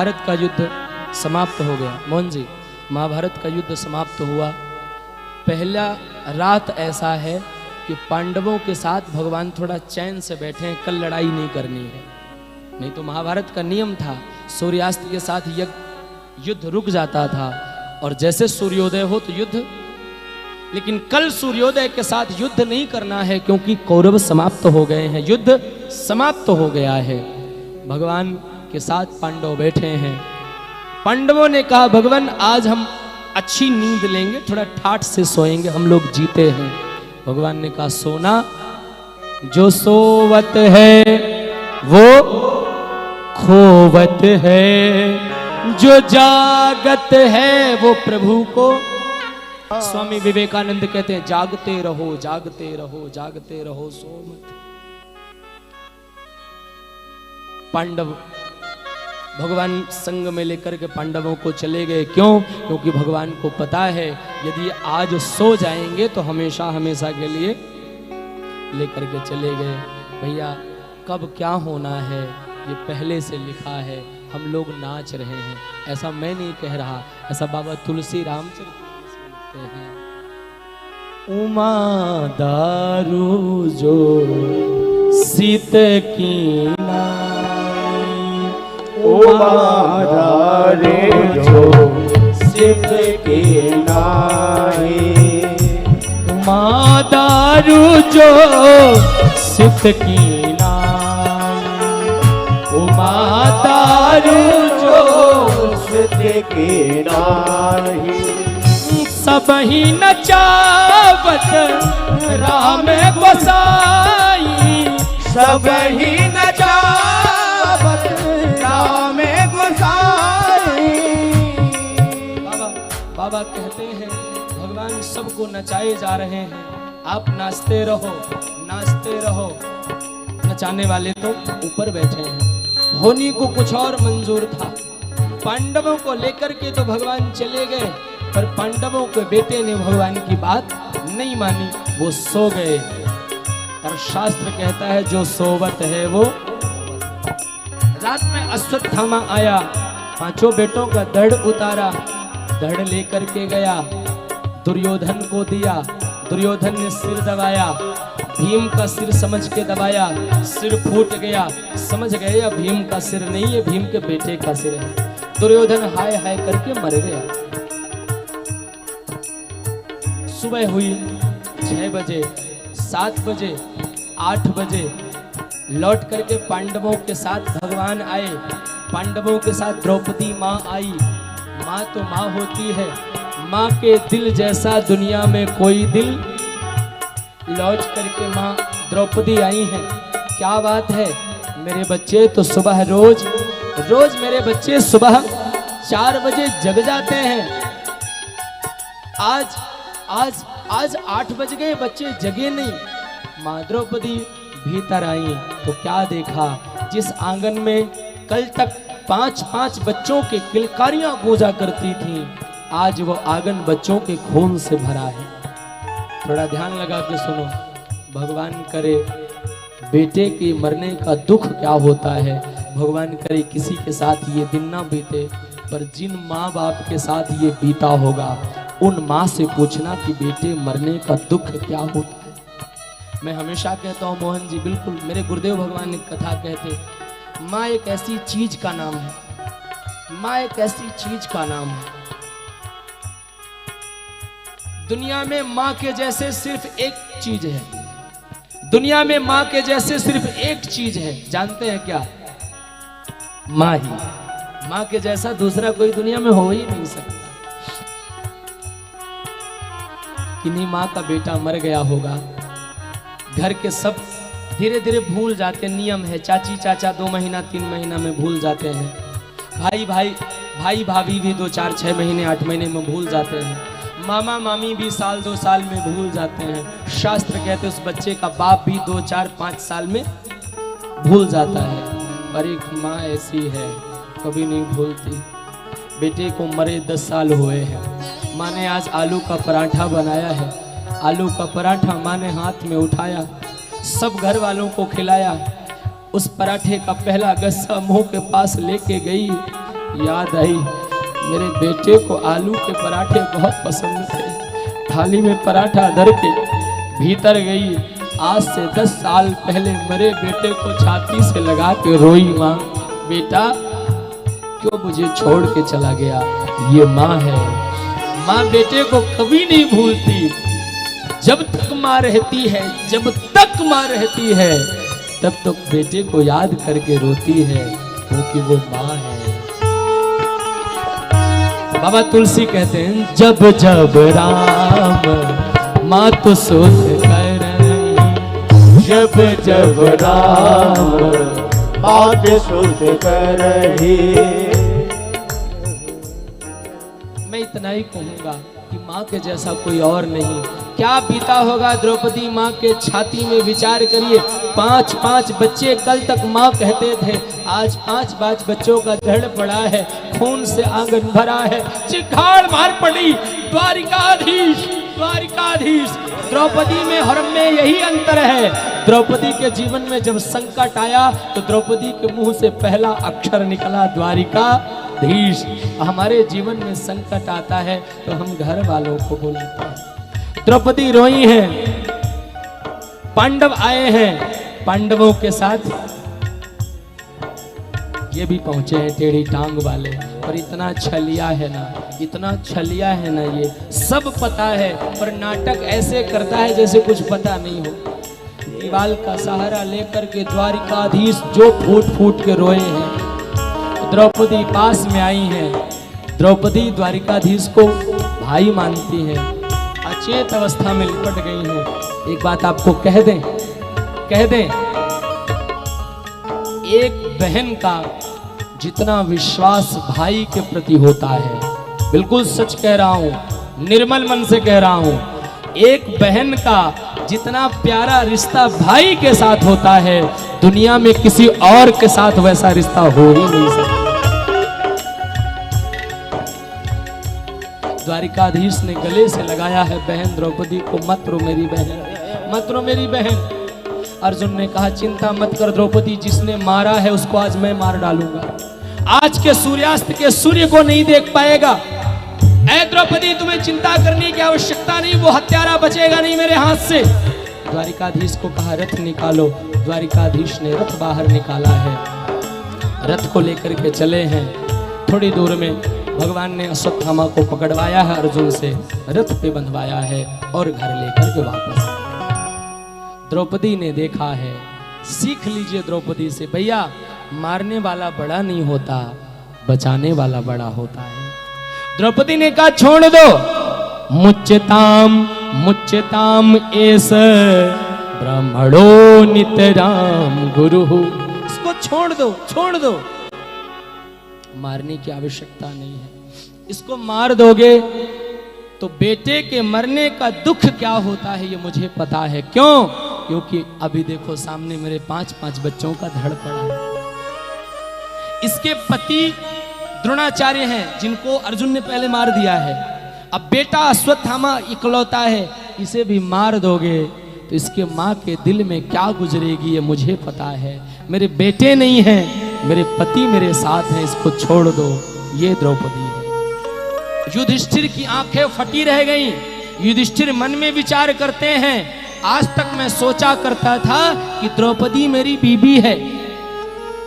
महाभारत का युद्ध समाप्त हो गया। मोहन जी, महाभारत का युद्ध समाप्त हुआ। पहला रात ऐसा है कि पांडवों के साथ भगवान थोड़ा चैन से बैठे हैं, कल लड़ाई नहीं करनी है। नहीं तो महाभारत का नियम था सूर्यास्त के साथ युद्ध रुक जाता था और जैसे सूर्योदय हो तो युद्ध। लेकिन कल सूर्योदय के साथ युद्ध नहीं करना है क्योंकि कौरव समाप्त हो गए हैं, युद्ध समाप्त हो गया है। भगवान के साथ पांडव बैठे हैं। पांडवों ने कहा भगवान आज हम अच्छी नींद लेंगे, थोड़ा ठाठ से सोएंगे, हम लोग जीते हैं। भगवान ने कहा सोना, जो सोवत है वो खोवत है, जो जागत है वो प्रभु को। स्वामी विवेकानंद कहते हैं जागते रहो जागते रहो जागते रहो, सो मत। पांडव भगवान संग में लेकर के पांडवों को चले गए। क्यों? क्योंकि भगवान को पता है यदि आज सो जाएंगे तो हमेशा हमेशा के लिए लेकर के चले गए। भैया कब क्या होना है ये पहले से लिखा है, हम लोग नाच रहे हैं। ऐसा मैं नहीं कह रहा, ऐसा बाबा तुलसी रामचरितमानस में लिखते हैं। उमा दारू जो सीत की उमारे जो सिद्ध के नाई, मादारू जो सिद्ध की नाई, मादारू जो सिद्ध के नाई। सब ही नचावत राम गोसाई, सब ही नचावत राम गोसाई। बाबा कहते हैं भगवान सबको नचाए जा रहे हैं, आप नाचते रहो नाचते रहो। नचाने वाले तो ऊपर बैठे हैं। होनी को कुछ और मंजूर था। पांडवों को लेकर के तो भगवान चले गए, पर पांडवों के बेटे ने भगवान की बात नहीं मानी, वो सो गए। और शास्त्र कहता है जो सोवत है वो। रात में अश्वत्थामा आया, पांचों बेटों का धड़ उतारा, धड़ लेकर के गया, दुर्योधन को दिया। दुर्योधन ने सिर दबाया, भीम का सिर समझ के दबाया, सिर फूट गया। समझ गए या भीम का सिर नहीं है, भीम के बेटे का सिर है। दुर्योधन हाय हाय करके मर गया। सुबह हुई 6 बजे, 7 बजे, 8 बजे लौट करके पांडवों के साथ भगवान आए। पांडवों के साथ द्रौपदी माँ आई। माँ तो माँ होती है, माँ के दिल जैसा दुनिया में कोई दिल। लौट करके माँ द्रौपदी आई हैं। क्या बात है, मेरे बच्चे तो सुबह रोज मेरे बच्चे सुबह 4 बजे जग जाते हैं। आज 8 बज गए, बच्चे जगे नहीं। माँ द्रौपदी भीतर आई तो क्या देखा, जिस आंगन में कल तक 5-5 बच्चों के किलकारियां गूंजा करती थीं, आज वो आंगन बच्चों के खून से भरा है। थोड़ा ध्यान लगा के सुनो। भगवान करे बेटे के मरने का दुख क्या होता है, भगवान करे किसी के साथ ये दिन ना बीते, पर जिन माँ बाप के साथ ये बीता होगा उन माँ से पूछना कि बेटे मरने का दुख क्या होता है। मैं हमेशा कहता हूँ मोहन जी, बिल्कुल मेरे गुरुदेव भगवान एक कथा कहते, माँ एक ऐसी चीज का नाम है, माँ एक ऐसी चीज का नाम है। दुनिया में माँ के जैसे सिर्फ एक चीज है, दुनिया में माँ के जैसे सिर्फ एक चीज है, जानते हैं क्या? माँ ही। माँ के जैसा दूसरा कोई दुनिया में हो ही नहीं सकता। किन्हीं माँ का बेटा मर गया होगा, घर के सब धीरे धीरे भूल जाते, नियम है, चाची चाचा 2 महीना 3 महीना में भूल जाते हैं, भाई भाभी भी 2-4-6 महीने 8 महीने में भूल जाते हैं, मामा मामी भी 1-2 साल में भूल जाते हैं। शास्त्र कहते उस बच्चे का बाप भी 2-4-5 साल में भूल जाता है, पर एक माँ ऐसी है कभी नहीं भूलती। बेटे को मरे 10 साल हुए हैं, माँ ने आज आलू का पराठा बनाया है, आलू का पराठा माँ ने हाथ में उठाया, सब घर वालों को खिलाया। उस पराठे का पहला गस्सा मुंह के पास लेके गई, याद आई, मेरे बेटे को आलू के पराठे बहुत पसंद थे। थाली में पराठा धर के भीतर गई। आज से 10 साल पहले मेरे बेटे को छाती से लगा के रोई, माँ बेटा क्यों मुझे छोड़ के चला गया। ये माँ है, माँ बेटे को कभी नहीं भूलती। जब तक माँ रहती है, जब तक माँ रहती है, तब तक बेटे को याद करके रोती है, क्योंकि वो माँ है। बाबा तुलसी कहते हैं, जब जब राम माँ तो सुध कर, जब जब राम बात सुध कर रही। मैं इतना ही कहूंगा कि माँ के जैसा कोई और नहीं। क्या बीता होगा द्रौपदी माँ के छाती में, विचार करिए। 5-5 बच्चे कल तक माँ कहते थे, आज 5-5 बच्चों का धड़ पड़ा है, खून से आंगन भरा है, चिखाड़ मार पड़ी। द्वारिकाधीश, द्वारिकाधीश। द्रौपदी में हरम में यही अंतर है। द्रौपदी के जीवन में जब संकट आया तो द्रौपदी के मुंह से पहला अक्षर निकला द्वारिकाधीश। हमारे जीवन में संकट आता है तो हम घर वालों को बुलाते हैं। द्रौपदी रोई है, पांडव आए हैं, पांडवों के साथ ये भी पहुंचे हैं टेढ़ी टांग वाले। पर इतना छलिया है ना, इतना छलिया है ना, ये सब पता है पर नाटक ऐसे करता है जैसे कुछ पता नहीं हो। दीवाल का सहारा लेकर के द्वारिकाधीश जो फूट फूट के रोए हैं। द्रौपदी पास में आई है। द्रौपदी द्वारिकाधीश को भाई मानती है, अचेत अवस्था में लिपट गई है। एक बात आपको कह दें, कह दें, एक बहन का जितना विश्वास भाई के प्रति होता है, बिल्कुल सच कह रहा हूं, निर्मल मन से कह रहा हूं, एक बहन का जितना प्यारा रिश्ता भाई के साथ होता है, दुनिया में किसी और के साथ वैसा रिश्ता हो ही नहीं सकता। द्वारिकाधीश ने गले से लगाया है बहन द्रौपदी को, मत रो मेरी बहन, मत रो मेरी बहन। अर्जुन ने कहा, चिंता मत कर द्रौपदी, जिसने मारा है उसको आज मैं मार डालूंगा। आज के सूर्यास्त के सूर्य को नहीं देख पाएगा। ऐ द्रौपदी, तुम्हें चिंता करने की आवश्यकता नहीं, वो हत्यारा बचेगा नहीं मेरे हाथ से। द्वारिकाधीश को कहा, रथ निकालो। द्वारिकाधीश ने रथ बाहर निकाला है, रथ को लेकर के चले हैं। थोड़ी दूर में भगवान ने अश्वत्थामा को पकड़वाया है, अर्जुन से रथ पे बंधवाया है और घर लेकर के वापस। द्रौपदी ने देखा है, सीख लीजिए द्रौपदी से, भैया मारने वाला बड़ा नहीं होता, बचाने वाला बड़ा होता है। द्रौपदी ने कहा, छोड़ दो, मुच्यताम मुच्यताम एस ब्राह्मणो नितराम गुरु। इसको छोड़ दो, छोड़ दो, मारने की आवश्यकता नहीं है। इसको मार दोगे तो बेटे के मरने का दुख क्या होता है ये मुझे पता है। क्यों? क्योंकि अभी देखो सामने मेरे 5-5 बच्चों का धड़ पड़ा है। इसके पति द्रोणाचार्य हैं, जिनको अर्जुन ने पहले मार दिया है। अब बेटा अश्वत्थामा इकलौता है, इसे भी मार दोगे तो इसके माँ के दिल में क्या गुजरेगी ये मुझे पता है। मेरे बेटे नहीं हैं, मेरे पति मेरे साथ हैं, इसको छोड़ दो। ये द्रौपदी है। युधिष्ठिर की आंखें फटी रह गईं। युधिष्ठिर मन में विचार करते हैं, आज तक मैं सोचा करता था कि द्रौपदी मेरी बीबी है।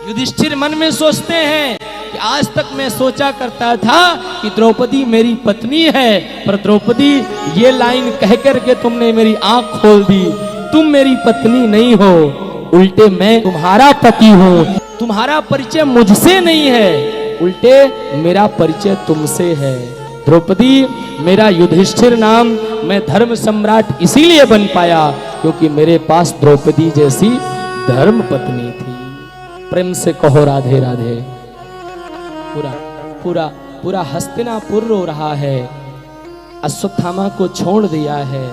युधिष्ठिर मन में सोचते हैं कि आज तक मैं सोचा करता था कि द्रौपदी मेरी पत्नी है, पर द्रौपदी ये लाइन कह करके तुमने मेरी आंख खोल दी। तुम मेरी पत्नी नहीं हो, उल्टे मैं तुम्हारा पति हूं। तुम्हारा परिचय मुझसे नहीं है, उल्टे मेरा परिचय तुमसे है। द्रौपदी मेरा युधिष्ठिर नाम, मैं धर्म सम्राट इसीलिए बन पाया क्योंकि मेरे पास द्रौपदी जैसी धर्म पत्नी थी। प्रेम से कहो राधे राधे। पूरा पूरा पूरा हस्तिनापुर रो रहा है, अश्वत्थामा को छोड़ दिया है।